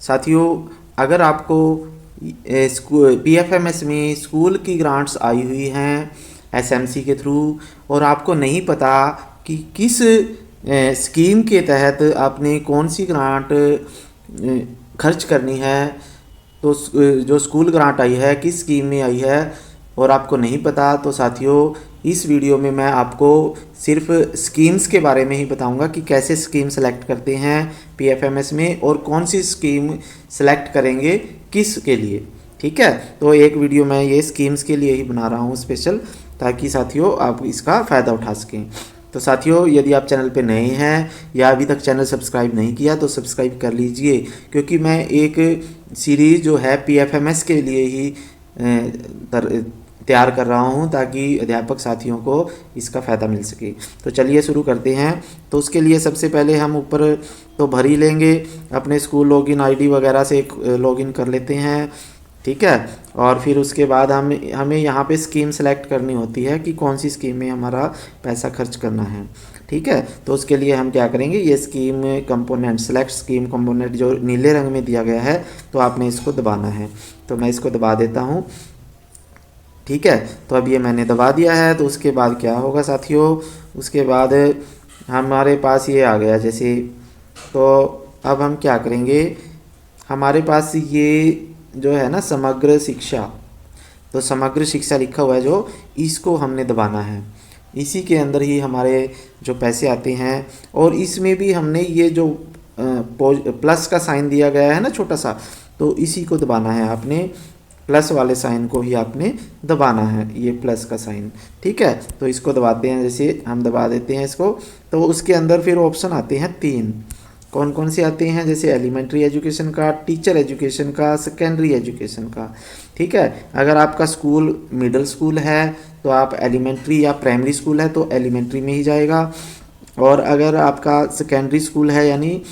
साथियों अगर आपको पीएफएमएस में स्कूल की ग्रांट्स आई हुई हैं एसएमसी के थ्रू और आपको नहीं पता कि किस स्कीम के तहत आपने कौन सी ग्रांट खर्च करनी है, तो जो स्कूल ग्रांट आई है किस स्कीम में आई है और आपको नहीं पता, तो साथियों इस वीडियो में मैं आपको सिर्फ स्कीम्स के बारे में ही बताऊंगा कि कैसे स्कीम सेलेक्ट करते हैं पीएफएमएस में और कौन सी स्कीम सेलेक्ट करेंगे किस के लिए। ठीक है, तो एक वीडियो मैं ये स्कीम्स के लिए ही बना रहा हूँ स्पेशल, ताकि साथियों आप इसका फ़ायदा उठा सकें। तो साथियों यदि आप चैनल पे नए हैं या अभी तक चैनल सब्सक्राइब नहीं किया तो सब्सक्राइब कर लीजिए, क्योंकि मैं एक सीरीज़ जो है पीएफएमएस के लिए ही तैयार कर रहा हूं ताकि अध्यापक साथियों को इसका फ़ायदा मिल सके। तो चलिए शुरू करते हैं। तो उसके लिए सबसे पहले हम ऊपर तो भर ही लेंगे, अपने स्कूल लॉगिन आईडी वगैरह से लॉगिन कर लेते हैं। ठीक है, और फिर उसके बाद हमें यहाँ पे स्कीम सेलेक्ट करनी होती है कि कौन सी स्कीम में हमारा पैसा खर्च करना है। ठीक है, तो उसके लिए हम क्या करेंगे, ये scheme component select scheme component जो नीले रंग में दिया गया है तो आपने इसको दबाना है। तो मैं इसको दबा देता हूँ। ठीक है, तो अब ये मैंने दबा दिया है। तो उसके बाद क्या होगा साथियों, उसके बाद हमारे पास ये आ गया जैसे, तो अब हम क्या करेंगे, हमारे पास ये जो है ना समग्र शिक्षा, तो समग्र शिक्षा लिखा हुआ है जो, इसको हमने दबाना है। इसी के अंदर ही हमारे जो पैसे आते हैं और इसमें भी हमने ये जो प्लस का साइन दिया गया है ना छोटा सा, तो इसी को दबाना है आपने, प्लस वाले साइन को ही आपने दबाना है, ये प्लस का साइन। ठीक है, तो इसको दबाते हैं, जैसे हम दबा देते हैं इसको, तो उसके अंदर फिर ऑप्शन आते हैं 3। कौन कौन से आते हैं, जैसे एलिमेंट्री एजुकेशन का, टीचर एजुकेशन का, सेकेंडरी एजुकेशन का। ठीक है, अगर आपका स्कूल मिडिल स्कूल है तो आप एलिमेंट्री या प्राइमरी स्कूल है तो एलिमेंट्री में ही जाएगा, और अगर आपका सेकेंडरी स्कूल है यानी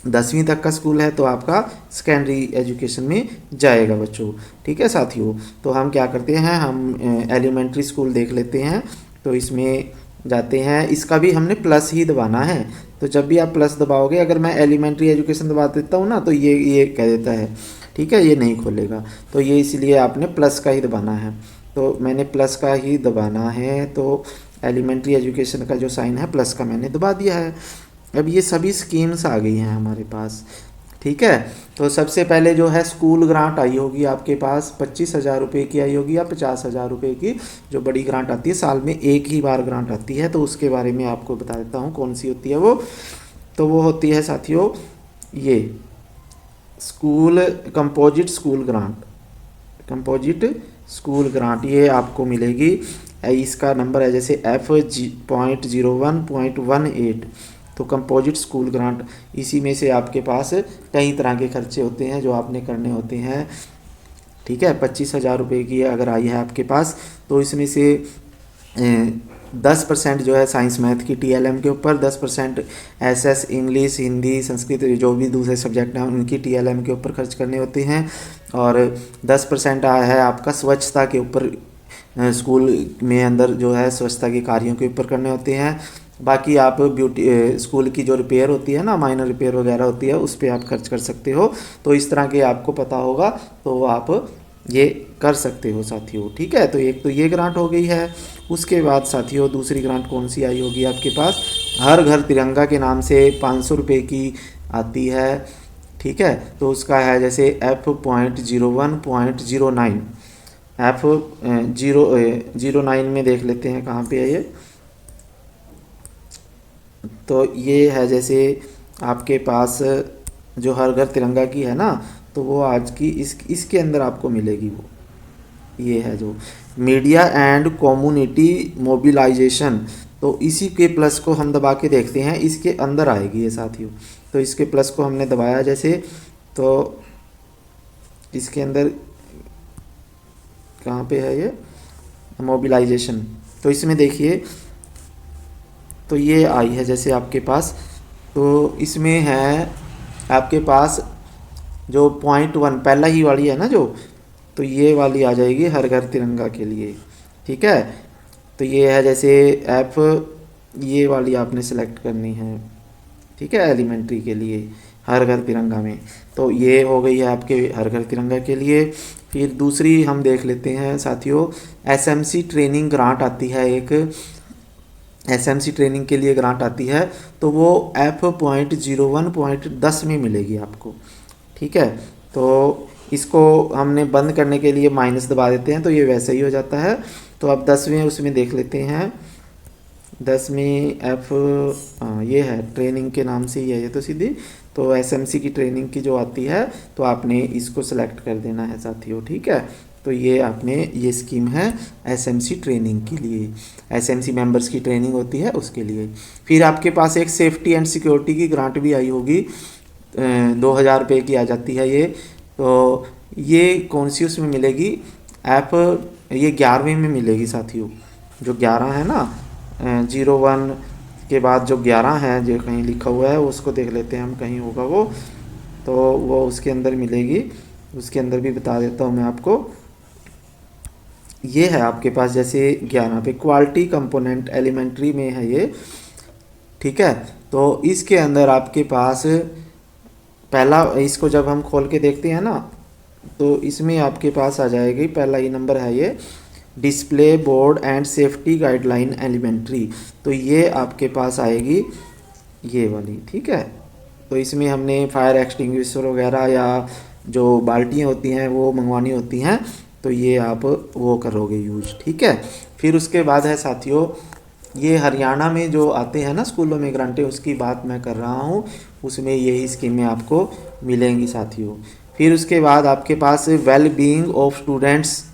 10वीं तक का स्कूल है तो आपका सेकेंडरी एजुकेशन में जाएगा बच्चों। ठीक है साथियों, तो हम क्या करते हैं, हम एलिमेंट्री स्कूल देख लेते हैं। तो इसमें जाते हैं, इसका भी हमने प्लस ही दबाना है। तो जब भी आप प्लस दबाओगे, अगर मैं एलिमेंट्री एजुकेशन दबा देता हूँ ना तो ये कह देता है, ठीक है, ये नहीं खोलेगा, तो ये इसलिए आपने प्लस का ही दबाना है। तो मैंने प्लस का ही दबाना है, तो एलिमेंट्री एजुकेशन का जो साइन है प्लस का मैंने दबा दिया है। अब ये सभी स्कीम्स आ गई हैं हमारे पास। ठीक है, तो सबसे पहले जो है स्कूल ग्रांट आई होगी आपके पास, 25,000 रुपये की आई होगी या 50,000 रुपये की, जो बड़ी ग्रांट आती है, साल में एक ही बार ग्रांट आती है। तो उसके बारे में आपको बता देता हूँ कौन सी होती है वो। तो वो होती है साथियों ये school composite school grant, composite school grant ये आपको मिलेगी। इसका नंबर है जैसे F.01.18। तो कंपोजिट स्कूल ग्रांट, इसी में से आपके पास कई तरह के खर्चे होते हैं जो आपने करने होते हैं। ठीक है, 25,000 रुपये की अगर आई है आपके पास, तो इसमें से 10% जो है साइंस मैथ की TLM के ऊपर, 10% SS इंग्लिश हिंदी संस्कृत जो भी दूसरे सब्जेक्ट हैं उनकी TLM के ऊपर खर्च करने होते हैं, और 10% है आपका स्वच्छता के ऊपर, स्कूल में अंदर जो है स्वच्छता के कार्यों के ऊपर करने होते हैं। बाकी आप ब्यूटी स्कूल की जो रिपेयर होती है ना, माइनर रिपेयर वगैरह होती है, उस पर आप खर्च कर सकते हो। तो इस तरह के आपको पता होगा तो आप ये कर सकते हो साथियों। ठीक है, तो एक तो ये ग्रांट हो गई है। उसके बाद साथियों दूसरी ग्रांट कौन सी आई होगी आपके पास, हर घर तिरंगा के नाम से 500 रुपये की आती है। ठीक है, तो उसका है जैसे F.01.09, F.09 में देख लेते हैं कहाँ पे है ये। तो ये है जैसे आपके पास जो हर घर तिरंगा की है ना, तो वो आज की इसके अंदर आपको मिलेगी। वो ये है जो मीडिया एंड कम्युनिटी मोबिलाइजेशन, तो इसी के प्लस को हम दबा के देखते हैं, इसके अंदर आएगी ये साथियों। तो इसके प्लस को हमने दबाया जैसे, तो इसके अंदर कहाँ पे है ये मोबिलाइजेशन, तो इसमें देखिए, तो ये आई है जैसे आपके पास, तो इसमें है आपके पास जो .1 पहला ही वाली है ना जो, तो ये वाली आ जाएगी हर घर तिरंगा के लिए। ठीक है, तो ये है जैसे F, ये वाली आपने सेलेक्ट करनी है। ठीक है, एलिमेंट्री के लिए हर घर तिरंगा में। तो ये हो गई है आपके हर घर तिरंगा के लिए। फिर दूसरी हम देख लेते हैं साथियों, एसएमसी ट्रेनिंग ग्रांट आती है एक, एसएमसी ट्रेनिंग के लिए ग्रांट आती है, तो वो F.01.10 में मिलेगी आपको। ठीक है, तो इसको हमने बंद करने के लिए माइनस दबा देते हैं तो ये वैसे ही हो जाता है। तो अब 10वें उसमें देख लेते हैं, 10वीं F, हाँ ये है, ट्रेनिंग के नाम से ही है ये तो सीधी। तो एसएमसी की ट्रेनिंग की जो आती है तो आपने इसको सेलेक्ट कर देना है साथियों। ठीक है, तो ये आपने, ये स्कीम है एसएमसी ट्रेनिंग के लिए, एसएमसी मेंबर्स की ट्रेनिंग होती है उसके लिए। फिर आपके पास एक सेफ्टी एंड सिक्योरिटी की ग्रांट भी आई होगी, 2000 रुपये की आ जाती है ये। तो ये कौन सी उसमें मिलेगी, ये 11वें में मिलेगी साथियों। जो 11 है ना, 01 के बाद जो 11 है, जो कहीं लिखा हुआ है उसको देख लेते हैं हम, कहीं होगा वो, तो वो उसके अंदर मिलेगी। उसके अंदर भी बता देता हूँ मैं आपको। ये है आपके पास जैसे 11 पे क्वालिटी कंपोनेंट एलिमेंट्री में है ये। ठीक है, तो इसके अंदर आपके पास पहला, इसको जब हम खोल के देखते हैं ना, तो इसमें आपके पास आ जाएगी, पहला ही नंबर है ये, display board and safety guideline elementary. तो ये आपके पास आएगी ये वाली। ठीक है, तो इसमें हमने फायर एक्सटिंग्विशर वगैरह या जो बाल्टियाँ होती हैं वो मंगवानी होती हैं, तो ये आप वो करोगे यूज। ठीक है, फिर उसके बाद है साथियों, ये हरियाणा में जो आते हैं ना स्कूलों में ग्रांटें, उसकी बात मैं कर रहा हूँ, उसमें यही स्कीमें आपको मिलेंगी साथियों। फिर उसके बाद आपके पास वेल बीइंग ऑफ स्टूडेंट्स,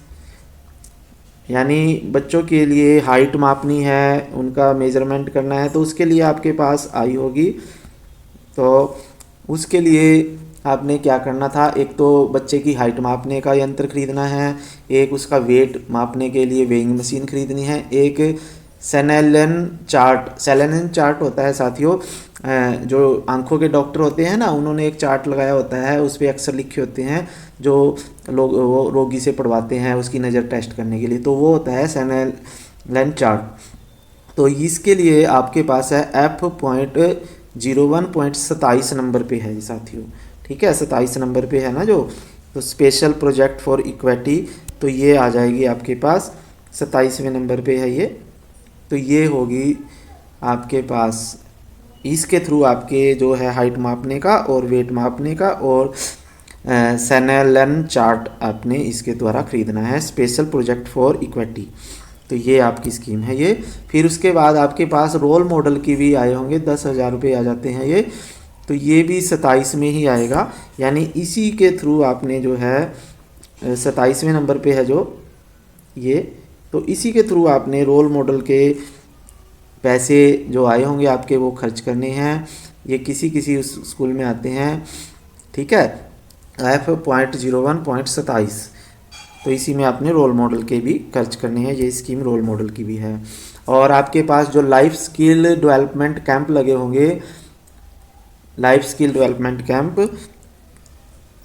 यानी बच्चों के लिए हाइट मापनी है, उनका मेजरमेंट करना है, तो उसके लिए आपके पास आई होगी। तो उसके लिए आपने क्या करना था, एक तो बच्चे की हाइट मापने का यंत्र खरीदना है, एक उसका वेट मापने के लिए वेइंग मशीन खरीदनी है, एक सेनेलन चार्ट, सेलेनिन चार्ट होता है साथियों, जो आंखों के डॉक्टर होते हैं ना, उन्होंने एक चार्ट लगाया होता है, उस पर अक्सर लिखे होते हैं जो लोग वो रोगी से पढ़वाते हैं उसकी नज़र टेस्ट करने के लिए, तो वो होता है सेनेलन चार्ट। तो इसके लिए आपके पास है F.01.27 नंबर पे है साथियों। ठीक है, 27 नंबर पे है ना जो, तो स्पेशल प्रोजेक्ट फॉर इक्विटी, तो ये आ जाएगी आपके पास 27वें नंबर पे है ये। तो ये होगी आपके पास, इसके थ्रू आपके जो है हाइट मापने का और वेट मापने का और सेनेलन चार्ट आपने इसके द्वारा खरीदना है, स्पेशल प्रोजेक्ट फॉर इक्विटी। तो ये आपकी स्कीम है ये। फिर उसके बाद आपके पास रोल मॉडल की भी आए होंगे, 10,000 रुपये आ जाते हैं ये, तो ये भी 27 में ही आएगा, यानी इसी के थ्रू आपने जो है 27वें नंबर पे है जो ये, तो इसी के थ्रू आपने रोल मॉडल के पैसे जो आए होंगे आपके वो खर्च करने हैं। ये किसी किसी उस स्कूल में आते हैं। ठीक है, F.01.27, तो इसी में आपने रोल मॉडल के भी खर्च करने हैं, ये स्कीम रोल मॉडल की भी है। और आपके पास जो लाइफ स्किल डेवलपमेंट कैंप लगे होंगे, लाइफ स्किल डेवलपमेंट कैंप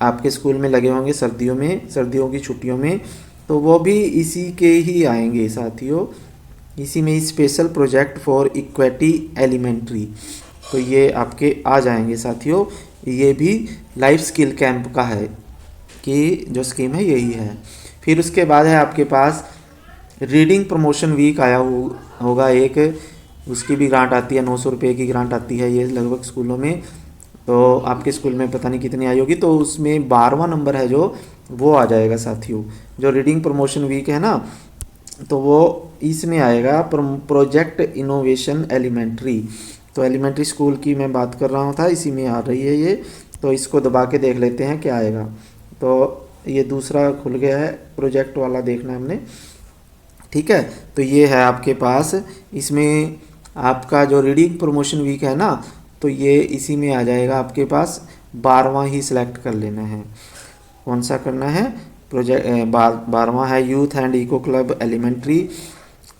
आपके स्कूल में लगे होंगे सर्दियों में, सर्दियों की छुट्टियों में, तो वो भी इसी के ही आएंगे साथियों, इसी में ही special project for equity elementary, तो ये आपके आ जाएंगे साथियों। ये भी लाइफ स्किल कैंप का है कि जो स्कीम है यही है। फिर उसके बाद है आपके पास रीडिंग प्रमोशन वीक आया होगा एक, उसकी भी ग्रांट आती है, 900 रुपये की ग्रांट आती है ये लगभग स्कूलों में। तो आपके स्कूल में पता नहीं कितनी आई होगी, तो उसमें 12वां नंबर है जो, वो आ जाएगा साथियों। जो रीडिंग प्रमोशन वीक है ना, तो वो इसमें आएगा प्रोजेक्ट इनोवेशन एलिमेंट्री। तो एलिमेंट्री स्कूल की मैं बात कर रहा था, इसी में आ रही है ये। तो इसको दबा के देख लेते हैं क्या आएगा। तो ये दूसरा खुल गया है, प्रोजेक्ट वाला देखना है हमने। ठीक है, तो ये है आपके पास, इसमें आपका जो रीडिंग प्रमोशन वीक है ना, तो ये इसी में आ जाएगा आपके पास। 12वां ही सिलेक्ट कर लेना है, कौन सा करना है प्रोजेक्ट। 12वां है youth and eco club elementary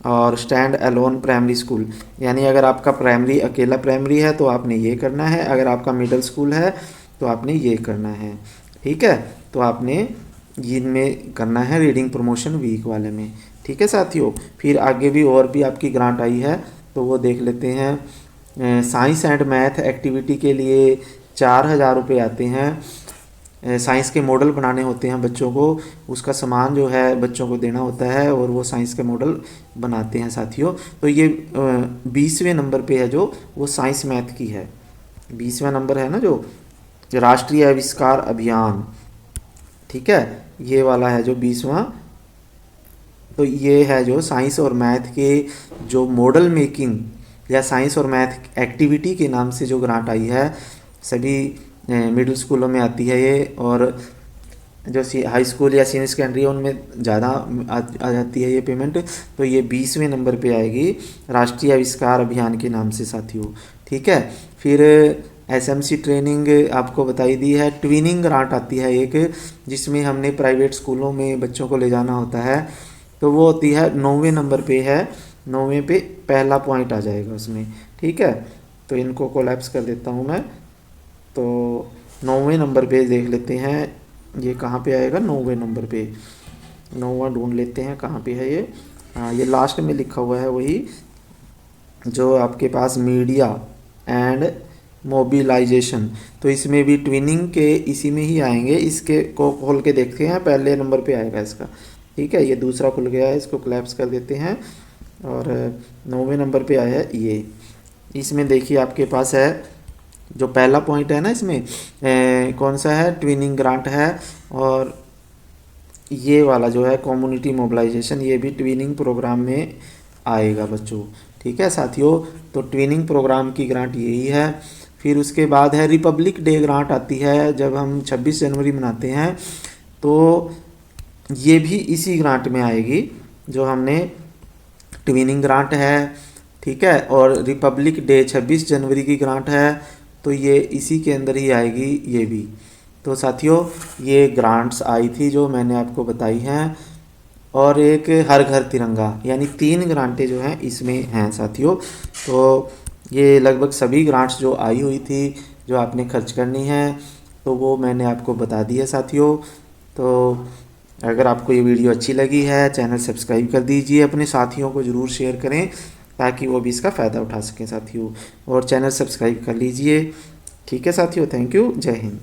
और स्टैंड अलोन प्राइमरी स्कूल, यानी अगर आपका प्राइमरी अकेला प्राइमरी है तो आपने ये करना है, अगर आपका मिडिल स्कूल है तो आपने ये करना है। ठीक है, तो आपने इनमें करना है रीडिंग प्रमोशन वीक वाले में। ठीक है साथियों, फिर आगे भी और भी आपकी ग्रांट आई है, तो वो देख लेते हैं। साइंस एंड मैथ एक्टिविटी के लिए 4,000 रुपये आते हैं। साइंस के मॉडल बनाने होते हैं बच्चों को, उसका सामान जो है बच्चों को देना होता है और वो साइंस के मॉडल बनाते हैं साथियों। तो ये 20वें नंबर पे है जो वो साइंस मैथ की है। 20वां नंबर है ना जो राष्ट्रीय आविष्कार अभियान, ठीक है, ये वाला है जो 20वां। तो ये है जो साइंस और मैथ के जो मॉडल मेकिंग या साइंस और मैथ एक्टिविटी के नाम से जो ग्रांट आई है, सभी मिडिल स्कूलों में आती है ये, और जो हाई स्कूल या सीनियर सेकेंडरी है उनमें ज़्यादा आ जाती है ये पेमेंट। तो ये 20वें नंबर पे आएगी राष्ट्रीय आविष्कार अभियान के नाम से साथियों, ठीक है। फिर एसएमसी ट्रेनिंग आपको बताई दी है। ट्विनिंग ग्रांट आती है एक, जिसमें हमने प्राइवेट स्कूलों में बच्चों को ले जाना होता है, तो वो होती है 9वें नंबर पे है। 9वें पे पहला पॉइंट आ जाएगा उसमें, ठीक है। तो इनको कोलैप्स कर देता हूँ मैं। तो 9वें नंबर पे देख लेते हैं ये कहाँ पे आएगा। 9वें नंबर पे 9वां ढूंढ लेते हैं कहाँ पे है ये। हाँ, ये लास्ट में लिखा हुआ है वही जो आपके पास मीडिया एंड मोबिलाइजेशन। तो इसमें भी ट्विनिंग के इसी में ही आएंगे। इसके को खोल के देखते हैं, पहले नंबर पे आएगा इसका, ठीक है। ये दूसरा खुल गया है, इसको कोलैप्स कर देते हैं। और 9वें नंबर पे आया है ये। इसमें देखिए आपके पास है जो पहला पॉइंट है ना, इसमें कौन सा है, ट्विनिंग ग्रांट है। और ये वाला जो है कम्युनिटी मोबिलाइजेशन, ये भी ट्विनिंग प्रोग्राम में आएगा बच्चों, ठीक है साथियों। तो ट्विनिंग प्रोग्राम की ग्रांट यही है। फिर उसके बाद है रिपब्लिक डे ग्रांट आती है, जब हम 26 जनवरी मनाते हैं, तो ये भी इसी ग्रांट में आएगी जो हमने ट्विनिंग ग्रांट है, ठीक है। और रिपब्लिक डे 26 जनवरी की ग्रांट है, तो ये इसी के अंदर ही आएगी ये भी। तो साथियों ये ग्रांट्स आई थी जो मैंने आपको बताई हैं। और एक हर घर तिरंगा, यानी 3 ग्रांटें जो हैं इसमें हैं साथियों। तो ये लगभग सभी ग्रांट्स जो आई हुई थी जो आपने खर्च करनी है, तो वो मैंने आपको बता दी है साथियों। तो अगर आपको ये वीडियो अच्छी लगी है, चैनल सब्सक्राइब कर दीजिए, अपने साथियों को ज़रूर शेयर करें ताकि वो भी इसका फ़ायदा उठा सकें साथियों। और चैनल सब्सक्राइब कर लीजिए, ठीक है साथियों। थैंक यू, जय हिंद।